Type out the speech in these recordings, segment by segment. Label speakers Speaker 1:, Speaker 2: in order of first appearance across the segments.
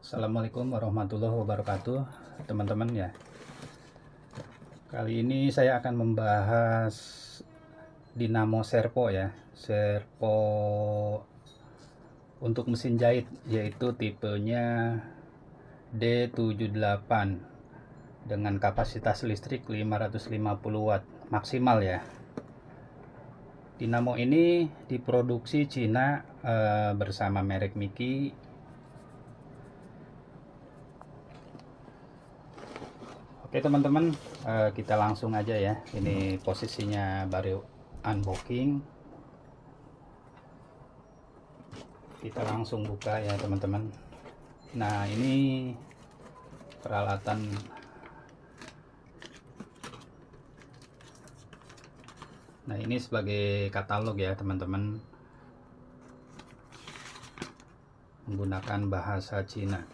Speaker 1: Assalamualaikum warahmatullahi wabarakatuh, teman-teman ya. Kali ini saya akan membahas dinamo servo ya. Servo untuk mesin jahit, yaitu tipenya D78 dengan kapasitas listrik 550 watt maksimal ya. Dinamo ini diproduksi Cina bersama merek Miki. Oke teman-teman, kita langsung aja ya. Ini posisinya baru unboxing. Kita langsung buka ya teman-teman. Nah ini peralatan. Nah ini sebagai katalog ya teman-teman, menggunakan bahasa Cina.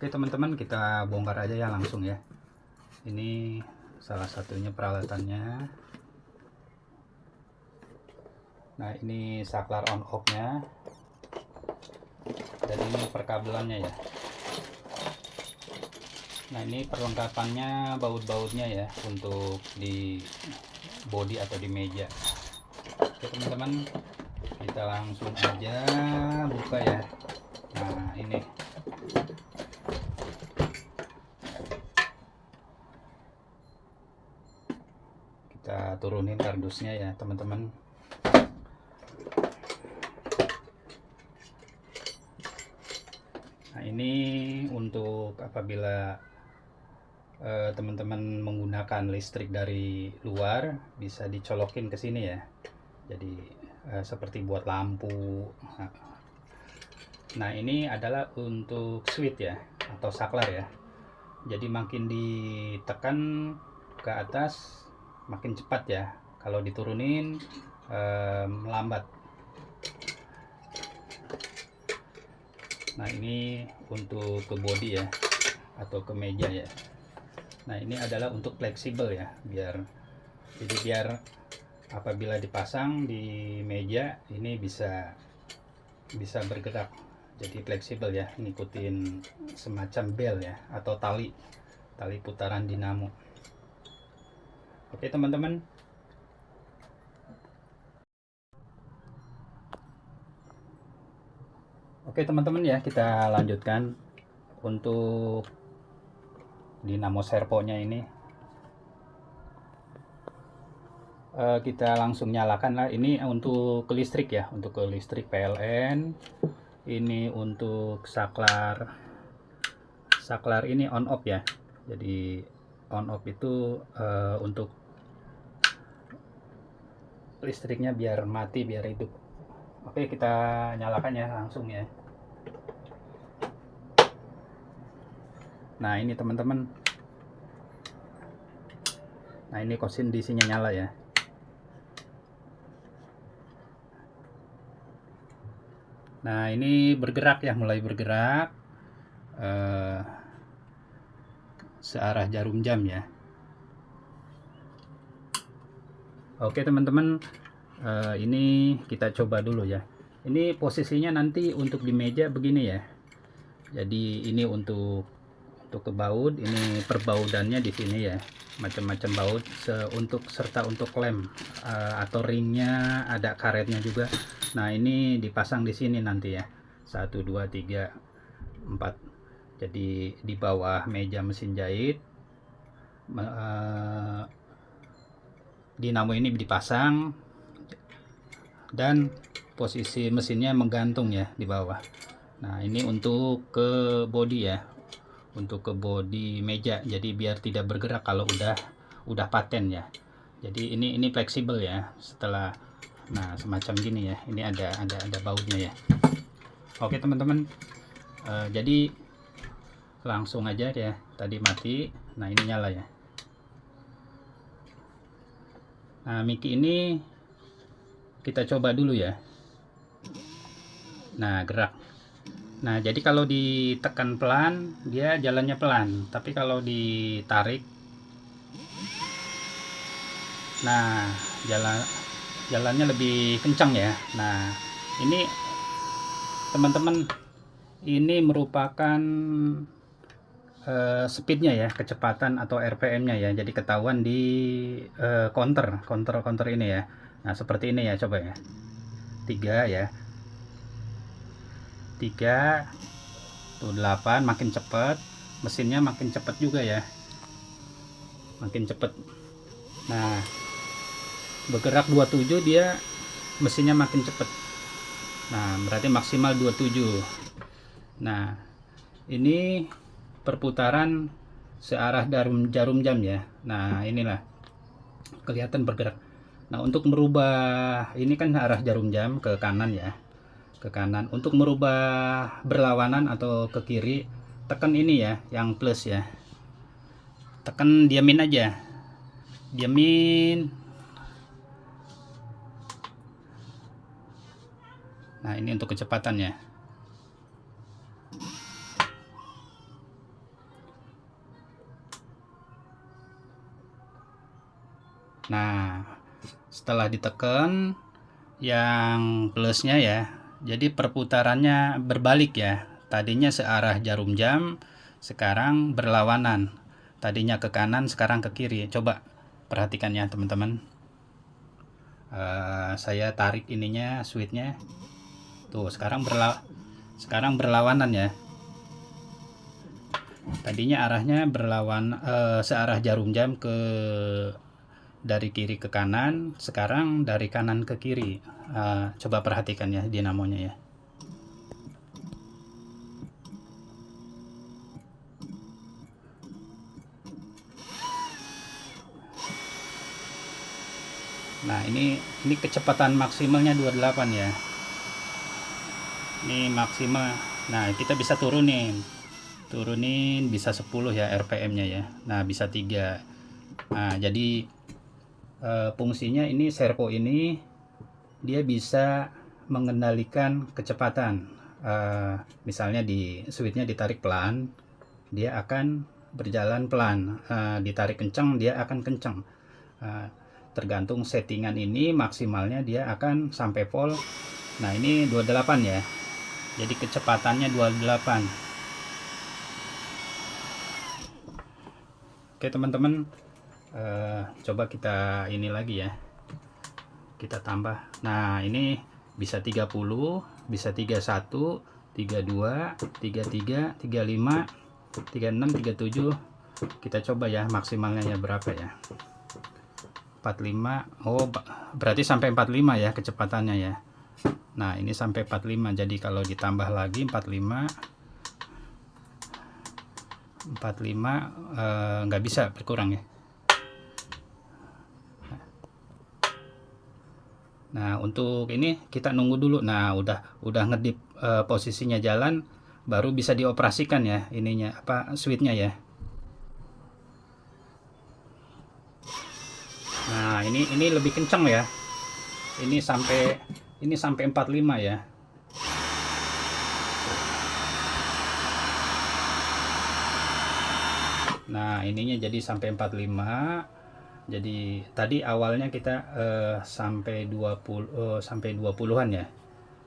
Speaker 1: Oke teman-teman, kita bongkar aja ya langsung ya. Ini salah satunya peralatannya. Nah ini saklar on off nya, dan ini perkabelannya ya. Nah ini perlengkapannya, baut-bautnya ya, untuk di bodi atau di meja. Oke teman-teman, kita langsung aja buka ya. Nah ini kita turunin kardusnya ya teman-teman. Nah ini untuk apabila teman-teman menggunakan listrik dari luar, bisa dicolokin ke sini ya. Jadi seperti buat lampu. Nah ini adalah untuk switch ya, atau saklar ya. Jadi makin ditekan ke atas makin cepat ya, kalau diturunin lambat. Nah ini untuk ke bodi ya, atau ke meja ya. Nah ini adalah untuk fleksibel ya, biar apabila dipasang di meja ini bisa bergerak, jadi fleksibel ya, ngikutin semacam bel ya, atau tali putaran dinamo. Oke teman-teman, ya kita lanjutkan untuk dinamo servonya ini. Kita langsung nyalakan lah. Ini untuk ke listrik ya, untuk ke listrik PLN. Ini untuk saklar ini on off ya. Jadi on off itu untuk listriknya biar mati, biar hidup. Oke, kita nyalakan ya langsung ya. Nah ini teman-teman, nah ini kondisinya nyala ya. Nah ini bergerak ya, mulai bergerak searah jarum jam ya. Oke teman-teman, ini kita coba dulu ya. Ini posisinya nanti untuk di meja begini ya. Jadi ini untuk ke baut, ini perbaudannya di sini ya, macam-macam baut, serta untuk lem atau ringnya, ada karetnya juga. Nah ini dipasang di sini nanti ya, 1 2 3 4. Jadi di bawah meja mesin jahit dinamo ini dipasang, dan posisi mesinnya menggantung ya di bawah. Nah ini untuk ke bodi ya, untuk ke bodi meja, jadi biar tidak bergerak kalau udah paten ya. Jadi ini fleksibel ya setelah, nah semacam gini ya. Ini ada bautnya ya. Oke teman-teman, jadi langsung aja ya, tadi mati. Nah ini nyala ya. Nah Miki ini kita coba dulu ya. Nah gerak. Nah jadi kalau ditekan pelan dia jalannya pelan, tapi kalau ditarik, nah jalannya lebih kencang ya. Nah ini teman-teman, ini merupakan speednya ya, kecepatan atau RPM-nya ya. Jadi ketahuan di counter ini ya. Nah seperti ini ya, coba ya. 3 ya, 3 tuh 8, makin cepat mesinnya, makin cepat juga ya, makin cepat. Nah bergerak 27, dia mesinnya makin cepat. Nah berarti maksimal 27. Nah ini perputaran searah jarum jam ya. Nah inilah kelihatan bergerak. Nah untuk merubah ini kan arah jarum jam ke kanan ya, ke kanan. Untuk merubah berlawanan atau ke kiri, tekan ini ya, yang plus ya, tekan, diamin aja, diamin. Nah ini untuk kecepatannya. Nah setelah ditekan yang plusnya ya, jadi perputarannya berbalik ya. Tadinya searah jarum jam, sekarang berlawanan. Tadinya ke kanan, sekarang ke kiri. Coba perhatikan ya teman-teman. Saya tarik ininya, switchnya. Tuh sekarang berlawanan ya. Tadinya arahnya searah jarum jam ke dari kiri ke kanan, sekarang dari kanan ke kiri. Coba perhatikan ya dinamonya ya. Nah ini kecepatan maksimalnya 28 ya, ini maksimal. Nah kita bisa turunin bisa 10 ya RPM nya ya. Nah bisa 3. Nah jadi fungsinya ini, servo ini dia bisa mengendalikan kecepatan. Misalnya di switchnya ditarik pelan, dia akan berjalan pelan. Ditarik kencang, dia akan kencang. Tergantung settingan ini, maksimalnya dia akan sampai volt. Nah ini 28 ya, jadi kecepatannya 28. Oke teman-teman, coba kita ini lagi ya, kita tambah. Nah ini bisa 30, bisa 31, 32, 33, 35, 36, 37. Kita coba ya maksimalnya ya berapa ya. 45. Oh berarti sampai 45 ya kecepatannya ya. Nah ini sampai 45, jadi kalau ditambah lagi 45 nggak bisa berkurang ya. Nah untuk ini kita nunggu dulu. Nah udah ngedip posisinya jalan, baru bisa dioperasikan ya ininya, switchnya ya. Nah ini lebih kencang ya, ini sampai 45 ya. Nah ininya jadi sampai 45. Jadi tadi awalnya kita sampai 20 sampai 20-an ya,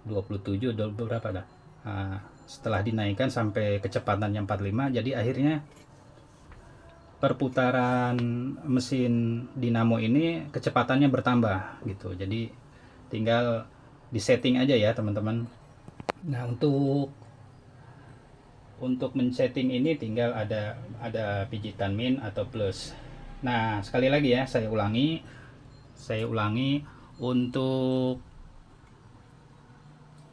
Speaker 1: 27 berapa dah. Nah, setelah dinaikkan sampai kecepatannya 45, jadi akhirnya perputaran mesin dinamo ini kecepatannya bertambah gitu. Jadi tinggal disetting aja ya teman-teman. Nah untuk men-setting ini tinggal ada pijitan min atau plus. Nah sekali lagi ya, saya ulangi untuk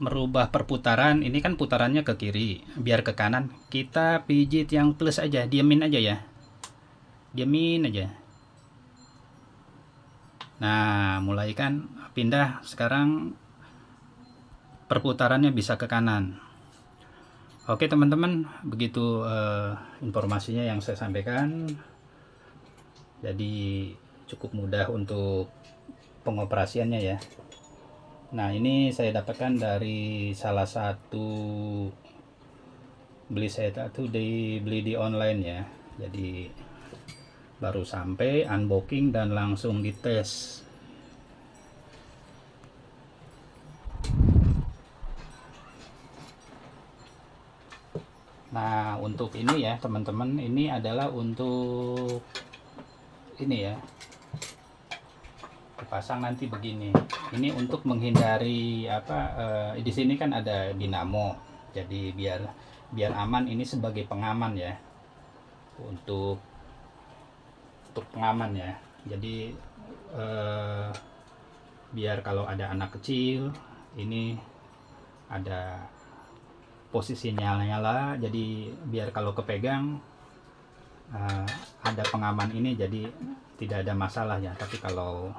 Speaker 1: merubah perputaran ini kan putarannya ke kiri, biar ke kanan kita pijit yang plus aja, diamin aja ya, diamin aja. Nah mulai kan pindah, sekarang perputarannya bisa ke kanan. Oke teman-teman, begitu informasinya yang saya sampaikan. Jadi cukup mudah untuk pengoperasiannya ya. Nah ini saya dapatkan dari salah satu beli di online ya. Jadi baru sampai, unboxing dan langsung dites. Nah, untuk ini ya teman-teman, ini adalah untuk ini ya, dipasang nanti begini. Ini untuk menghindari apa, di sini kan ada dinamo. Jadi biar aman, ini sebagai pengaman ya. Untuk pengaman ya. Jadi eh, biar kalau ada anak kecil, ini ada posisi nyala-nyala, jadi biar kalau kepegang ada pengaman ini, jadi tidak ada masalah ya. Tapi kalau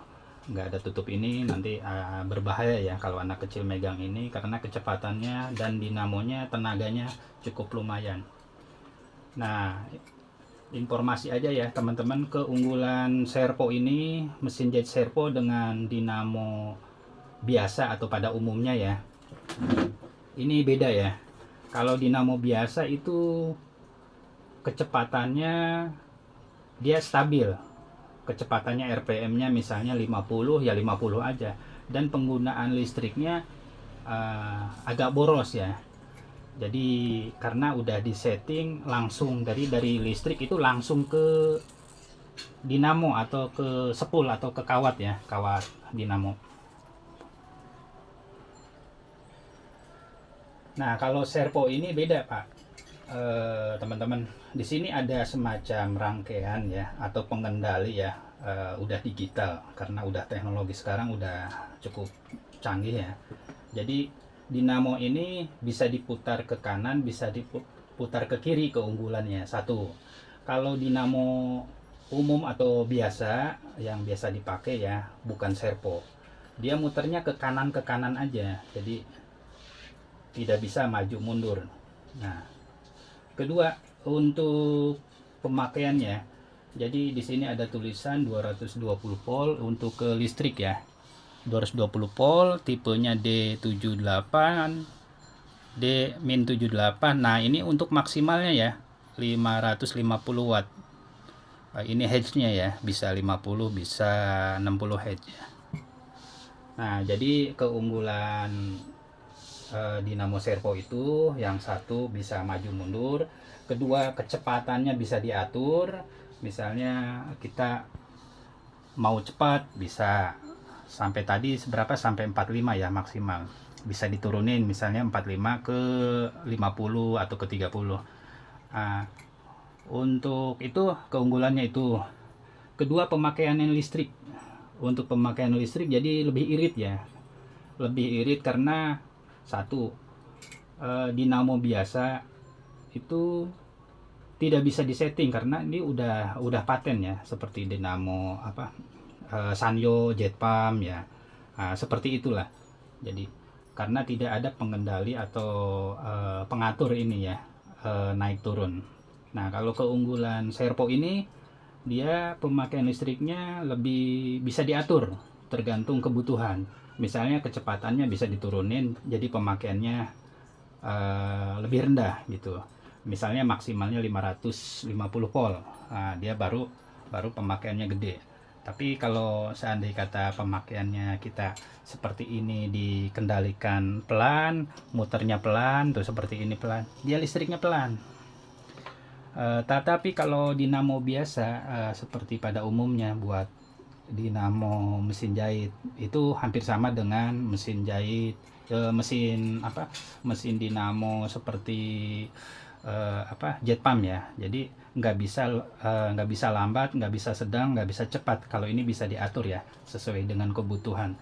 Speaker 1: nggak ada tutup ini nanti berbahaya ya kalau anak kecil megang ini, karena kecepatannya dan dinamonya tenaganya cukup lumayan. Nah, informasi aja ya teman-teman, keunggulan servo ini, mesin jahit servo dengan dinamo biasa atau pada umumnya ya, ini beda ya. Kalau dinamo biasa itu kecepatannya dia stabil, kecepatannya RPM-nya misalnya 50 ya 50 aja, dan penggunaan listriknya agak boros ya. Jadi karena udah disetting langsung dari listrik itu langsung ke dinamo atau ke sepul atau ke kawat ya, kawat dinamo. Nah, kalau servo ini beda, Pak. Teman-teman, di sini ada semacam rangkaian ya atau pengendali ya, udah digital karena udah teknologi sekarang udah cukup canggih ya. Jadi dinamo ini bisa diputar ke kanan, bisa diputar ke kiri, keunggulannya satu. Kalau dinamo umum atau biasa yang biasa dipakai ya, bukan servo, dia muternya ke kanan aja. Jadi tidak bisa maju mundur. Nah, kedua, untuk pemakaiannya. Jadi di sini ada tulisan 220 volt untuk ke listrik ya. 220 volt, tipenya D78, D-78. Nah, ini untuk maksimalnya ya, 550 watt. Ini Hz-nya ya, bisa 50, bisa 60 Hz ya. Nah, jadi keunggulan dinamo servo itu, yang satu bisa maju mundur, kedua kecepatannya bisa diatur. Misalnya kita mau cepat bisa sampai tadi seberapa, sampai 45 ya maksimal, bisa diturunin misalnya 45 ke 50 atau ke 30. Untuk itu keunggulannya itu. Kedua, pemakaiannya listrik. Untuk pemakaian listrik jadi lebih irit ya, lebih irit karena satu, dinamo biasa itu tidak bisa disetting karena ini udah paten ya, seperti dinamo apa, Sanyo, Jetpam ya, seperti itulah. Jadi karena tidak ada pengendali atau pengatur ini ya, naik turun. Nah, kalau keunggulan servo ini, dia pemakaian listriknya lebih bisa diatur tergantung kebutuhan. Misalnya kecepatannya bisa diturunin, jadi pemakaiannya lebih rendah gitu. Misalnya maksimalnya 550 volt, dia baru pemakaiannya gede. Tapi kalau seandainya kata pemakaiannya kita seperti ini, dikendalikan pelan, muternya pelan, tuh seperti ini pelan, dia listriknya pelan. Tetapi kalau dinamo biasa, seperti pada umumnya buat dinamo mesin jahit itu hampir sama dengan mesin jahit, mesin apa, mesin dinamo seperti apa, jet pump ya. Jadi nggak bisa lambat, nggak bisa sedang, nggak bisa cepat. Kalau ini bisa diatur ya sesuai dengan kebutuhan.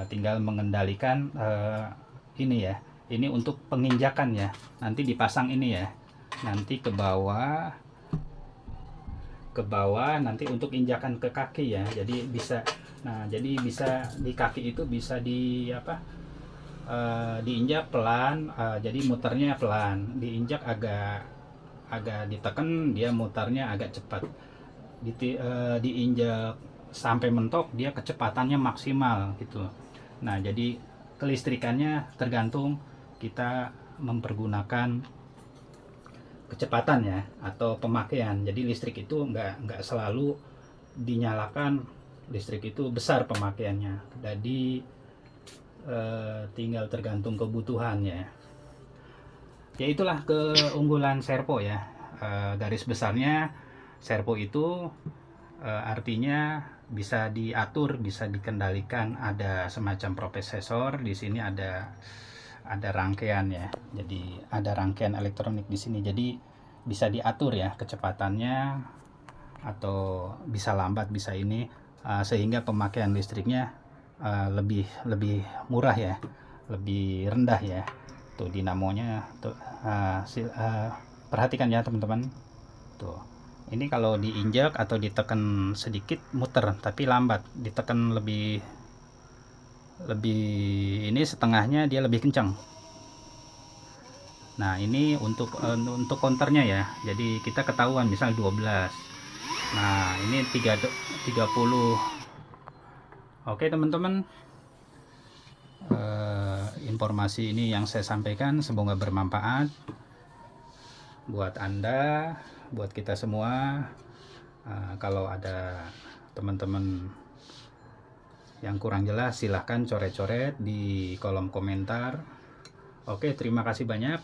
Speaker 1: Tinggal mengendalikan ini ya. Ini untuk penginjakan ya. Nanti dipasang ini ya. Nanti ke bawah, nanti untuk injakan ke kaki ya. Jadi bisa, nah jadi bisa di kaki itu bisa di apa, diinjak pelan, jadi muternya pelan, diinjak agak ditekan, dia mutarnya agak cepat. Diinjak sampai mentok, dia kecepatannya maksimal gitu. Nah, jadi kelistrikannya tergantung kita mempergunakan kecepatan ya atau pemakaian. Jadi listrik itu nggak selalu dinyalakan, listrik itu besar pemakaiannya. Jadi tinggal tergantung kebutuhannya. Ya itulah keunggulan servo ya. Garis besarnya servo itu artinya bisa diatur, bisa dikendalikan. Ada semacam prosesor di sini, ada rangkaian ya. Jadi ada rangkaian elektronik di sini. Jadi bisa diatur ya kecepatannya, atau bisa lambat, bisa ini, sehingga pemakaian listriknya lebih lebih murah ya, lebih rendah ya. Tuh dinamonya tuh, perhatikan ya teman-teman. Tuh. Ini kalau diinjak atau ditekan sedikit muter, tapi lambat. Ditekan lebih lebih ini setengahnya dia lebih kencang. Nah, ini untuk counternya ya. Jadi kita ketahuan misal 12. Nah, ini 30. Oke, teman-teman. Informasi ini yang saya sampaikan semoga bermanfaat buat Anda, buat kita semua. Kalau ada teman-teman yang kurang jelas silahkan coret-coret di kolom komentar. Oke, terima kasih banyak.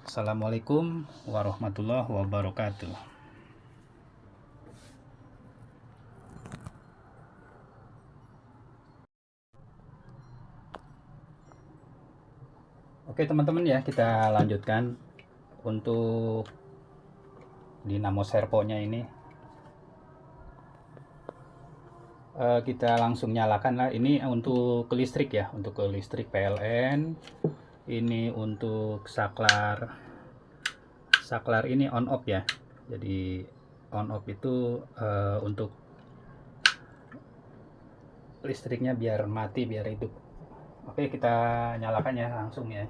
Speaker 1: Assalamualaikum warahmatullahi wabarakatuh. Oke teman-teman ya, kita lanjutkan untuk dinamo servonya ini. Kita langsung nyalakan lah. Ini untuk ke listrik ya, untuk ke listrik PLN. Ini untuk saklar ini on off ya. Jadi on off itu untuk listriknya biar mati, biar hidup. Oke, kita nyalakan ya langsung ya.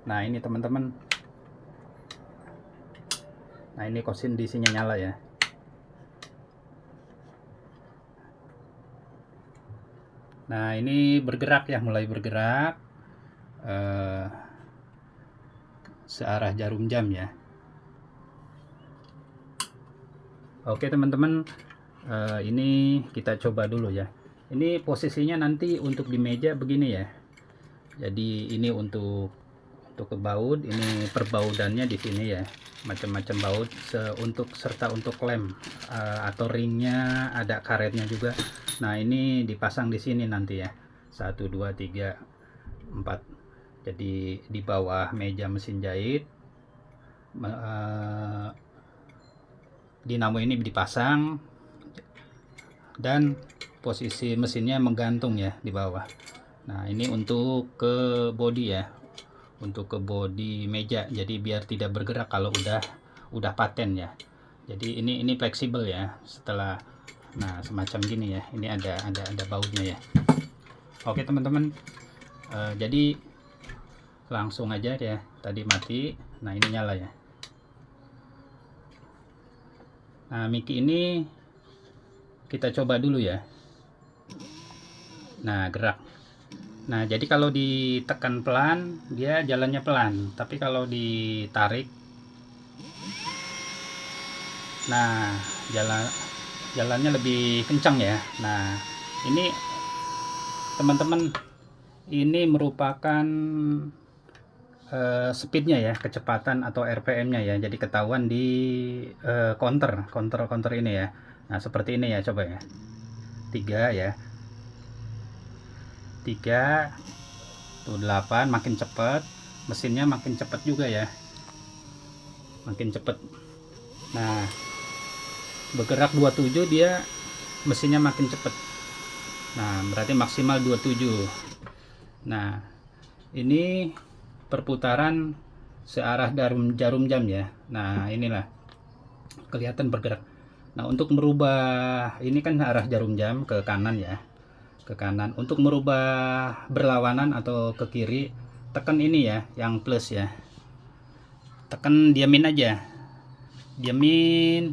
Speaker 1: Nah ini teman-teman, nah ini kondisinya nyala ya. Nah ini bergerak ya, mulai bergerak searah jarum jam ya. Oke teman-teman, ini kita coba dulu ya. Ini posisinya nanti untuk di meja begini ya. Jadi ini untuk ke baut, ini perbaudannya di sini ya, macam-macam baut serta untuk lem atau ringnya, ada karetnya juga. Nah ini dipasang di sini nanti ya, 1 2 3 4. Jadi di bawah meja mesin jahit dinamo ini dipasang dan posisi mesinnya menggantung ya di bawah. Nah ini untuk ke bodi ya, untuk ke bodi meja, jadi biar tidak bergerak kalau udah paten ya. Jadi ini fleksibel ya setelah, nah semacam gini ya. Ini ada bautnya ya. Oke teman-teman, jadi langsung aja ya, tadi mati. Nah ini nyala ya. Nah Miki ini kita coba dulu ya. Nah gerak. Nah jadi kalau ditekan pelan dia jalannya pelan, tapi kalau ditarik, nah jalannya lebih kencang ya. Nah ini teman-teman, ini merupakan speednya ya, kecepatan atau RPM-nya ya. Jadi ketahuan di counter ini ya. Nah seperti ini ya, coba ya. 3 ya, 3 tuh 8, makin cepat mesinnya, makin cepat juga ya, makin cepat. Nah bergerak 27 dia, mesinnya makin cepat. Nah berarti maksimal 27. Nah ini perputaran searah jarum jam ya. Nah inilah kelihatan bergerak. Nah untuk merubah ini kan arah jarum jam ke kanan ya, ke kanan. Untuk merubah berlawanan atau ke kiri, tekan ini ya, yang plus ya, tekan, diamin aja, diamin.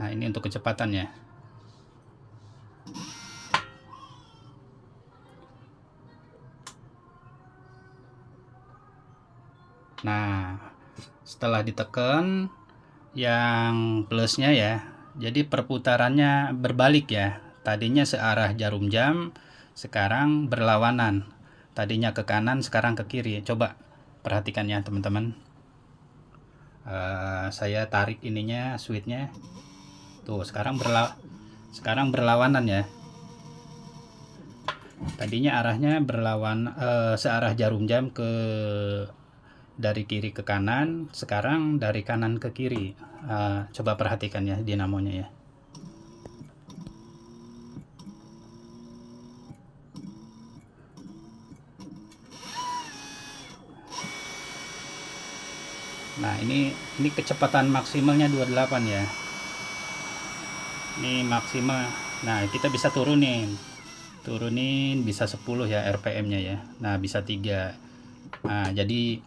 Speaker 1: Nah ini untuk kecepatannya. Nah setelah ditekan yang plusnya ya, Jadi perputarannya berbalik ya. Tadinya searah jarum jam, sekarang berlawanan. Tadinya ke kanan, sekarang ke kiri. Coba perhatikan ya teman-teman. Saya tarik ininya, switchnya. Tuh, sekarang berlawanan ya. Tadinya arahnya searah jarum jam dari kiri ke kanan, sekarang dari kanan ke kiri. Coba perhatikan ya dinamonya ya. Nah, ini kecepatan maksimalnya 28 ya. Ini maksimal. Nah, kita bisa turunin bisa 10 ya RPM-nya ya. Nah, bisa 3. Nah, jadi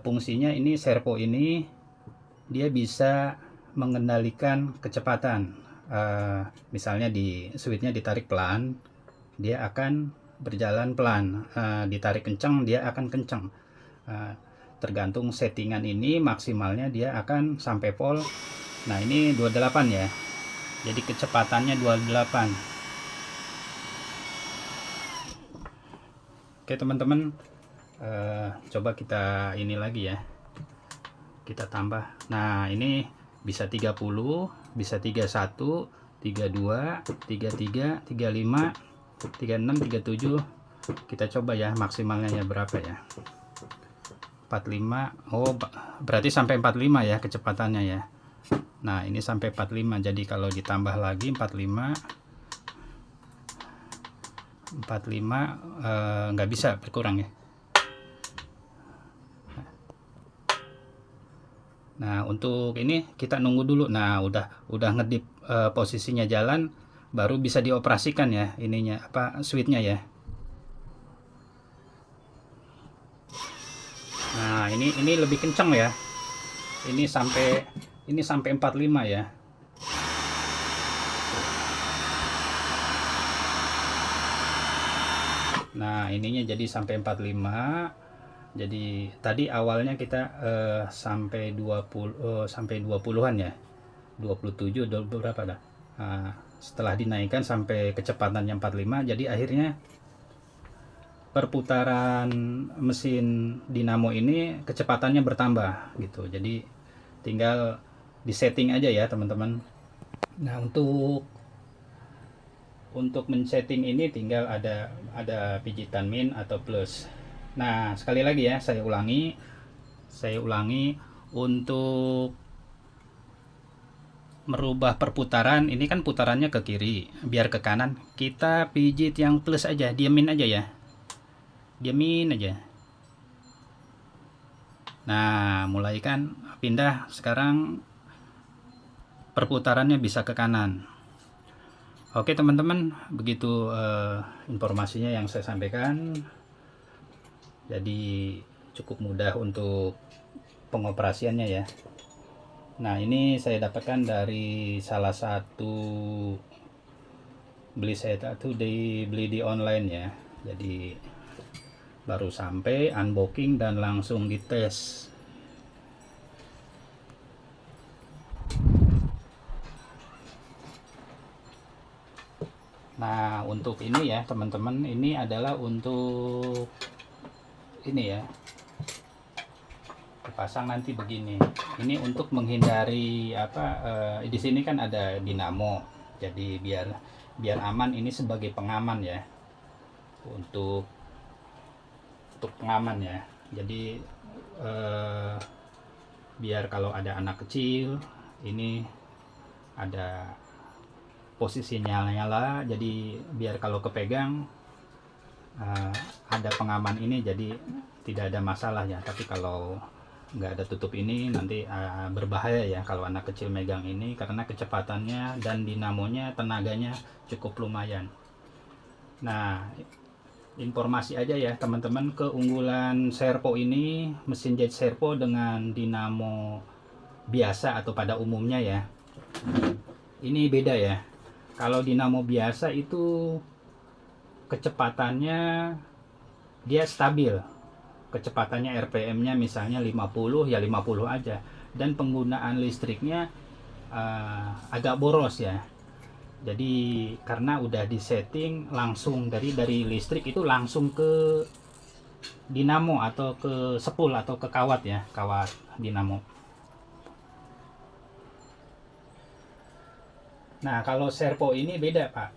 Speaker 1: fungsinya ini servo ini dia bisa mengendalikan kecepatan. Misalnya di switchnya ditarik pelan, dia akan berjalan pelan. Ditarik kencang, dia akan kencang. Tergantung settingan ini, maksimalnya dia akan sampai volt. Nah, ini 28 ya. Jadi kecepatannya 28. Oke teman-teman, coba kita ini lagi ya, kita tambah. Nah, ini bisa 30, bisa 31, 32, 33, 35, 36, 37. Kita coba ya maksimalnya ya berapa ya. 45. Oh, berarti sampai 45 ya kecepatannya ya. Nah, ini sampai 45. Jadi kalau ditambah lagi 45 nggak bisa berkurang ya. Nah, untuk ini kita nunggu dulu. Nah, udah ngedip posisinya jalan, baru bisa dioperasikan ya ininya switchnya ya. Nah, ini lebih kencang ya. Ini sampai 45 ya. Nah, ininya jadi sampai 45. Jadi tadi awalnya kita sampai 20-an ya. 27 berapa dah. Nah, setelah dinaikkan sampai kecepatan yang 45, jadi akhirnya perputaran mesin dinamo ini kecepatannya bertambah gitu. Jadi tinggal disetting aja ya teman-teman. Nah, untuk men-setting ini tinggal ada pijitan min atau plus. Nah, sekali lagi ya saya ulangi untuk merubah perputaran. Ini kan putarannya ke kiri, biar ke kanan kita pijit yang plus aja, diamin aja ya. Diamin aja. Nah, mulai kan pindah, sekarang perputarannya bisa ke kanan. Oke teman-teman, begitu informasinya yang saya sampaikan. Jadi cukup mudah untuk pengoperasiannya ya. Nah, ini saya dapatkan dari salah satu beli di online ya. Jadi baru sampai unboxing dan langsung dites. Nah, untuk ini ya teman-teman, ini adalah untuk ini ya, dipasang nanti begini. Ini untuk menghindari di sini kan ada dinamo, jadi biar aman. Ini sebagai pengaman ya, untuk pengaman ya. Jadi biar kalau ada anak kecil, ini ada posisi nyala-nyala, jadi biar kalau kepegang ada pengaman ini, jadi tidak ada masalah ya. Tapi kalau nggak ada tutup ini nanti berbahaya ya kalau anak kecil megang ini, karena kecepatannya dan dinamonya tenaganya cukup lumayan. Nah, informasi aja ya teman-teman, keunggulan servo ini, mesin jahit servo dengan dinamo biasa atau pada umumnya ya, ini beda ya. Kalau dinamo biasa itu kecepatannya dia stabil, kecepatannya RPM nya misalnya 50 ya 50 aja, dan penggunaan listriknya agak boros ya. Jadi karena udah disetting langsung dari listrik itu langsung ke dinamo atau ke sepul atau ke kawat ya, kawat dinamo. Nah, kalau servo ini beda, Pak.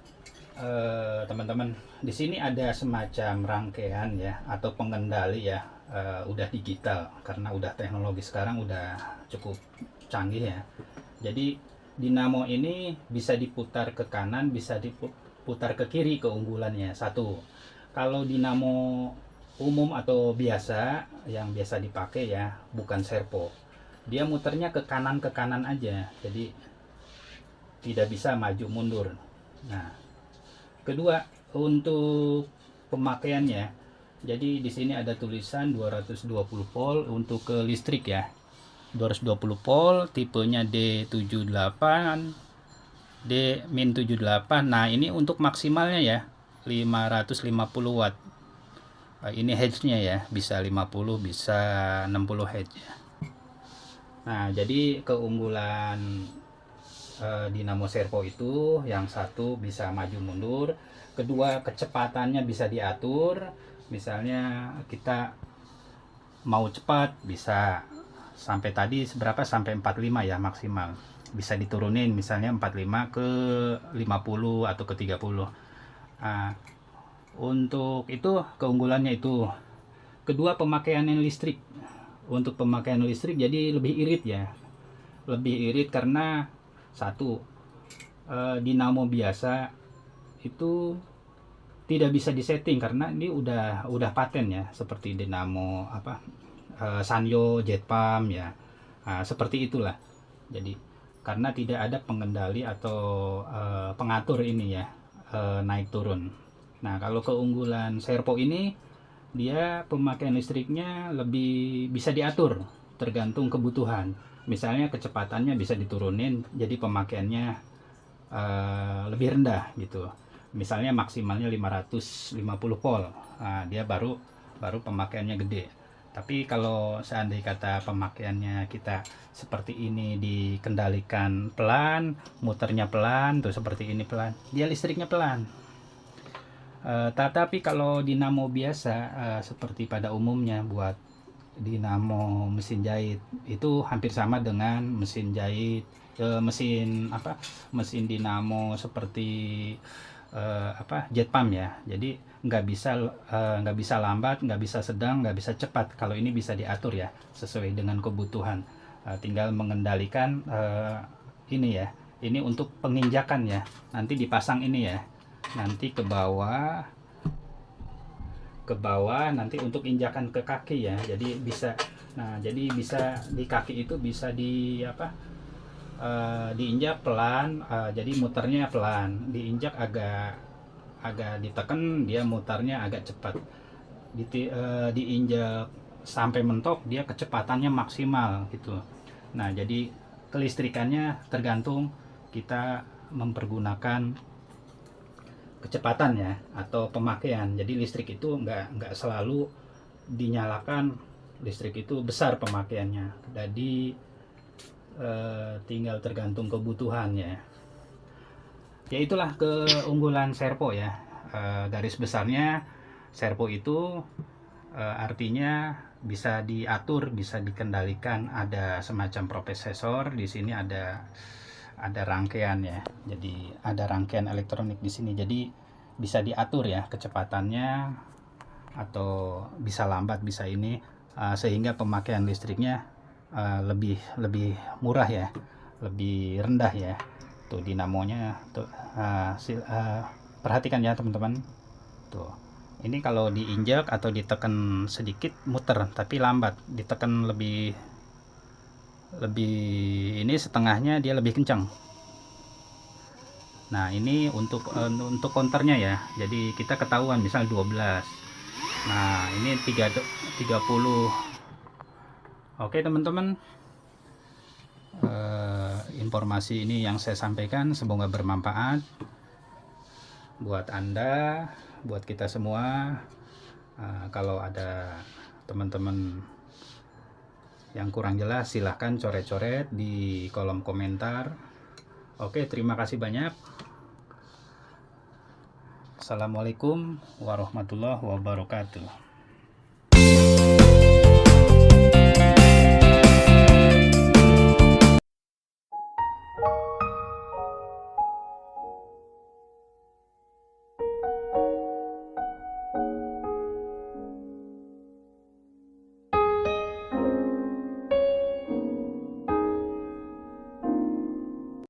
Speaker 1: Teman-teman, di sini ada semacam rangkaian ya atau pengendali ya, udah digital karena udah teknologi sekarang udah cukup canggih ya. Jadi dinamo ini bisa diputar ke kanan, bisa diputar ke kiri keunggulannya. Satu, kalau dinamo umum atau biasa yang biasa dipakai ya, bukan servo, dia muternya ke kanan aja. Jadi tidak bisa maju mundur. Nah, kedua, untuk pemakaiannya, jadi di sini ada tulisan 220 volt untuk ke listrik ya. 220 volt, tipenya D78, D-78. Nah, ini untuk maksimalnya ya, 550 watt. Ini Hz-nya ya, bisa 50, bisa 60 Hz ya. Nah, jadi keunggulan dinamo servo itu yang satu bisa maju mundur, kedua kecepatannya bisa diatur. Misalnya kita mau cepat bisa sampai tadi seberapa, sampai 45 ya maksimal, bisa diturunin misalnya 45 ke 50 atau ke 30. Nah, untuk itu keunggulannya itu. Kedua, pemakaian listrik. Untuk pemakaian listrik jadi lebih irit ya, lebih irit karena satu, dinamo biasa itu tidak bisa disetting karena ini udah paten ya, seperti dinamo apa, Sanyo, Jetpam ya. Nah, seperti itulah. Jadi karena tidak ada pengendali atau pengatur ini ya, naik turun. Nah, kalau keunggulan servo ini, dia pemakaian listriknya lebih bisa diatur tergantung kebutuhan. Misalnya kecepatannya bisa diturunin jadi pemakaiannya lebih rendah gitu. Misalnya maksimalnya 550 volt. Nah, dia baru pemakaiannya gede. Tapi kalau seandainya kata pemakaiannya kita seperti ini, dikendalikan pelan, muternya pelan, tuh seperti ini pelan, dia listriknya pelan. Tetapi kalau dinamo biasa, seperti pada umumnya buat dinamo mesin jahit itu hampir sama dengan mesin jahit, mesin apa, mesin dinamo seperti apa, jet pump ya. Jadi nggak bisa lambat, nggak bisa sedang, nggak bisa cepat. Kalau ini bisa diatur ya sesuai dengan kebutuhan. Tinggal mengendalikan ini ya. Ini untuk penginjakan ya. Nanti dipasang ini ya. Nanti ke bawah nanti untuk injakan ke kaki ya. Jadi bisa, nah jadi bisa di kaki itu bisa di apa, diinjak pelan, jadi muternya pelan, diinjak agak ditekan, dia mutarnya agak cepat. Diinjak sampai mentok, dia kecepatannya maksimal gitu. Nah, jadi kelistrikannya tergantung kita mempergunakan kecepatan ya atau pemakaian. Jadi listrik itu nggak selalu dinyalakan listrik itu besar pemakaiannya. Jadi tinggal tergantung kebutuhannya. Ya itulah keunggulan servo ya. Garis besarnya servo itu artinya bisa diatur, bisa dikendalikan, ada semacam prosesor di sini, ada rangkaian ya. Jadi ada rangkaian elektronik di sini. Jadi bisa diatur ya kecepatannya, atau bisa lambat, bisa ini, sehingga pemakaian listriknya lebih murah ya, lebih rendah ya. Tuh dinamonya tuh, perhatikan ya teman-teman. Tuh. Ini kalau diinjak atau ditekan sedikit muter, tapi lambat. Ditekan lebih ini setengahnya dia lebih kencang. Nah, ini untuk counternya ya. Jadi kita ketahuan misal 12. Nah, ini 30. Oke, teman-teman. Informasi ini yang saya sampaikan semoga bermanfaat buat Anda, buat kita semua. Kalau ada teman-teman Yang kurang jelas silahkan coret-coret di kolom komentar. Oke, terima kasih banyak. Assalamualaikum warahmatullahi wabarakatuh.